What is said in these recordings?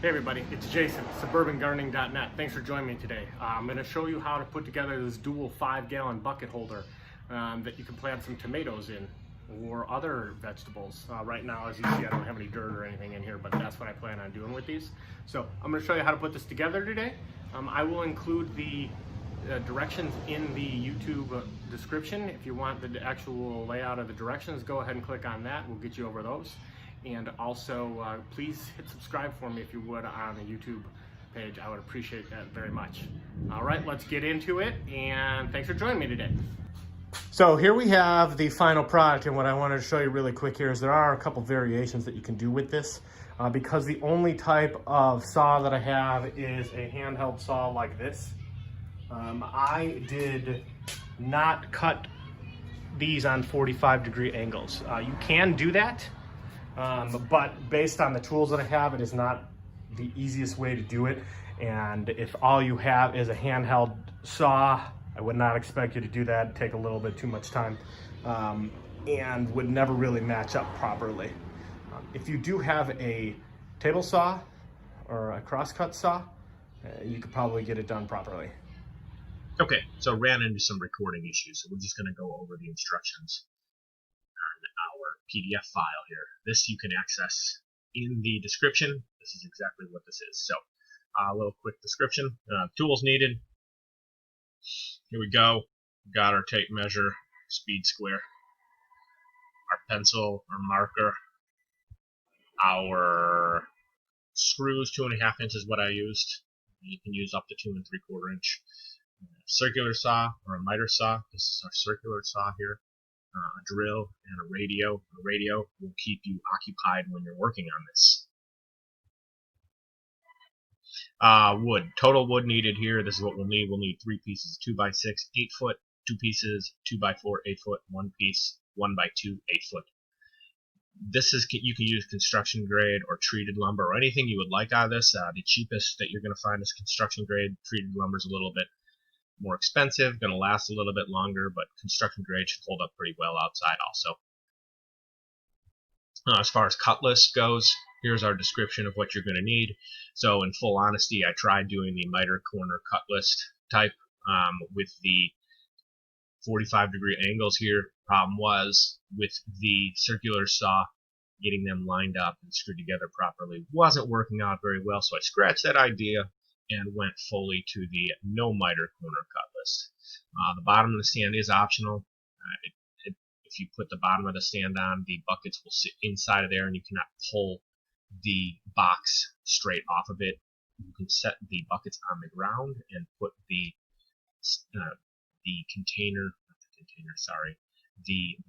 Hey everybody, it's Jason, suburbangardening.net. Thanks for joining me today. I'm going to show you how to put together this dual 5-gallon bucket holder that you can plant some tomatoes in or other vegetables. Right now, as you see, I don't have any dirt or anything in here, but that's what I plan on doing with these. So I'm going to show you how to put this together today. I will include the directions in the YouTube description. If you want the actual layout of the directions, go ahead and click on that. We'll get you over those. And also, please hit subscribe for me if you would on the YouTube page. I would appreciate that very much. All right, let's get into it, and thanks for joining me today. So here we have the final product, and what I wanted to show you really quick here is there are a couple variations that you can do with this. Because the only type of saw that I have is a handheld saw like this. I did not cut these on 45-degree angles. You can do that. But based on the tools that I have, it is not the easiest way to do it. And if all you have is a handheld saw, I would not expect you to do that. It'd take a little bit too much time and would never really match up properly. If you do have a table saw or a crosscut saw, you could probably get it done properly. Okay, so ran into some recording issues, so we're just going to go over the instructions our PDF file here. This you can access in the description. This is exactly what this is. So a little quick description. Tools needed. Here we go. Got our tape measure, speed square, our pencil or marker, our screws, 2.5 inches what I used. You can use up to 2 3/4 inch. Circular saw or a miter saw. This is our circular saw here. A drill and a radio. A radio will keep you occupied when you're working on this. Wood. Total wood needed here. This is what we'll need. We'll need 3 pieces, 2x6, 8 foot, 2 pieces, 2x4, 8 foot, 1 piece, 1x2, 8 foot. This is, you can use construction grade or treated lumber or anything you would like out of this. The cheapest that you're going to find is construction grade. Treated lumber is a little bit more expensive, going to last a little bit longer, but construction grade should hold up pretty well outside also. As far as cutlass goes, here's our description of what you're going to need. So in full honesty, I tried doing the miter corner cutlass type with the 45-degree angles here. Problem was, with the circular saw, getting them lined up and screwed together properly wasn't working out very well, so I scratched that idea and went fully to the no miter corner cutlass. The bottom of the stand is optional. If you put the bottom of the stand on, the buckets will sit inside of there and you cannot pull the box straight off of it. You can set the buckets on the ground and put the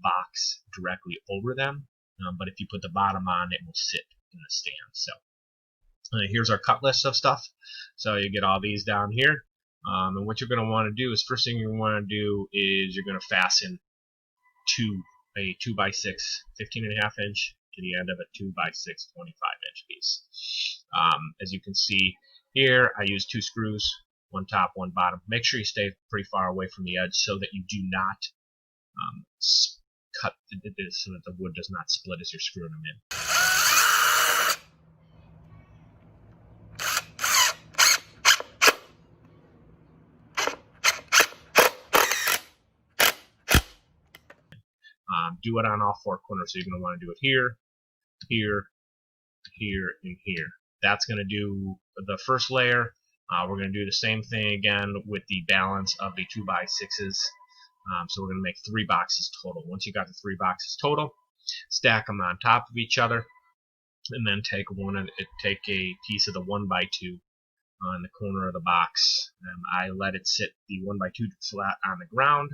box directly over them. But if you put the bottom on, it will sit in the stand. So here's our cut list of stuff. So you get all these down here. And what you're going to want to do is, first thing you want to do is you're going to fasten a 2x6 15.5 inch to the end of a 2x6 25-inch piece. As you can see here, I use 2 screws, one top, one bottom. Make sure you stay pretty far away from the edge so that you do not cut this, so that the wood does not split as you're screwing them in. Do it on all 4 corners. So you're going to want to do it here, here, here, and here. That's going to do the first layer. We're going to do the same thing again with the balance of the 2x6s. So we're going to make 3 boxes total. Once you got the 3 boxes total, stack them on top of each other, and then take a piece of the 1x2 on the corner of the box. I let it sit the 1x2 flat on the ground.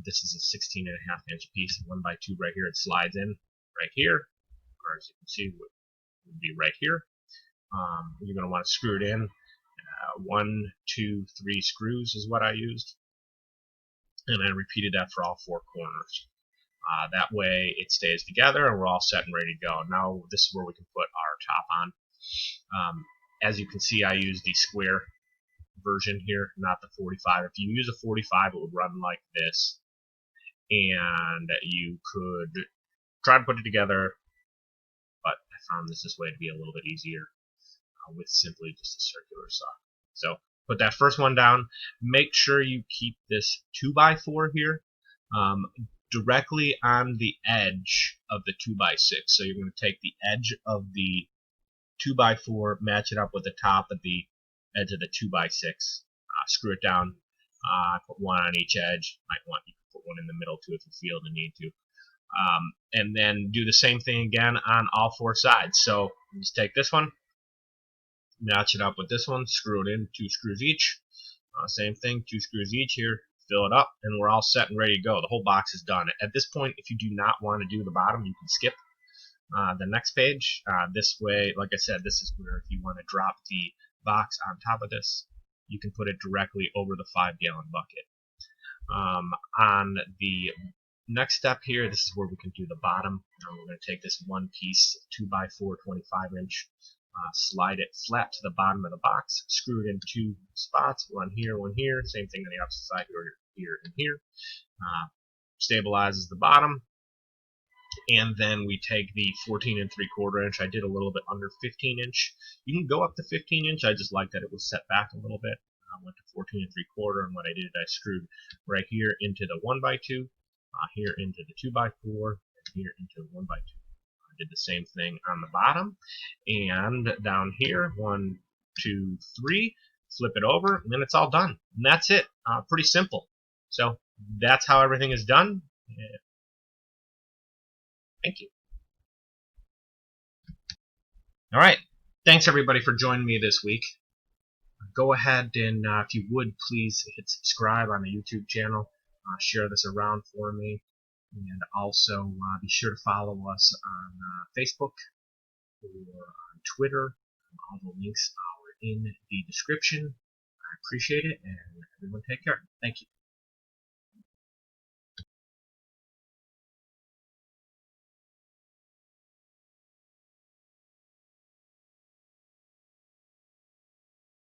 This is a 16.5 inch piece, 1x2 right here. It slides in right here, or as you can see, would be right here. You're going to want to screw it in. 1, 2, 3 screws is what I used, and I repeated that for all 4 corners. That way it stays together and we're all set and ready to go. Now this is where we can put our top on. As you can see, I use the square version here, not the 45. If you use a 45, it would run like this, and you could try to put it together, but I found this way to be a little bit easier. with simply just a circular saw. So put that first one down. Make sure you keep this 2x4 here directly on the edge of the 2x6. So you're going to take the edge of the 2x4, match it up with the top of the edge of the 2x6, screw it down, put one on each edge. Might want you to put one in the middle too if you feel the need to. And then do the same thing again on all four sides. So just take this one, match it up with this one, screw it in, 2 screws each. Same thing, 2 screws each here, fill it up, and we're all set and ready to go. The whole box is done. At this point, if you do not want to do the bottom, you can skip the next page. This way, like I said, this is where if you want to drop the box on top of this, you can put it directly over the 5-gallon bucket. On the next step here, this is where we can do the bottom. We're going to take this one piece 2x4 25-inch, slide it flat to the bottom of the box, screw it in 2 spots, one here, same thing on the opposite side, here and here. Stabilizes the bottom, and then we take the 14 3/4 inch. I did a little bit under 15-inch. You can go up to 15-inch. I just like that it was set back a little bit. I went to 14 3/4, and what I did, I screwed right here into the 1x2, here into the 2x4, and here into the 1x2. I did the same thing on the bottom, and down here, 1, 2, 3, flip it over, and then it's all done. And that's it. Pretty simple. So that's how everything is done. Thank you. All right. Thanks, everybody, for joining me this week. Go ahead and, if you would, please hit subscribe on the YouTube channel. Share this around for me. And also be sure to follow us on Facebook or on Twitter. All the links are in the description. I appreciate it, and everyone take care. Thank you.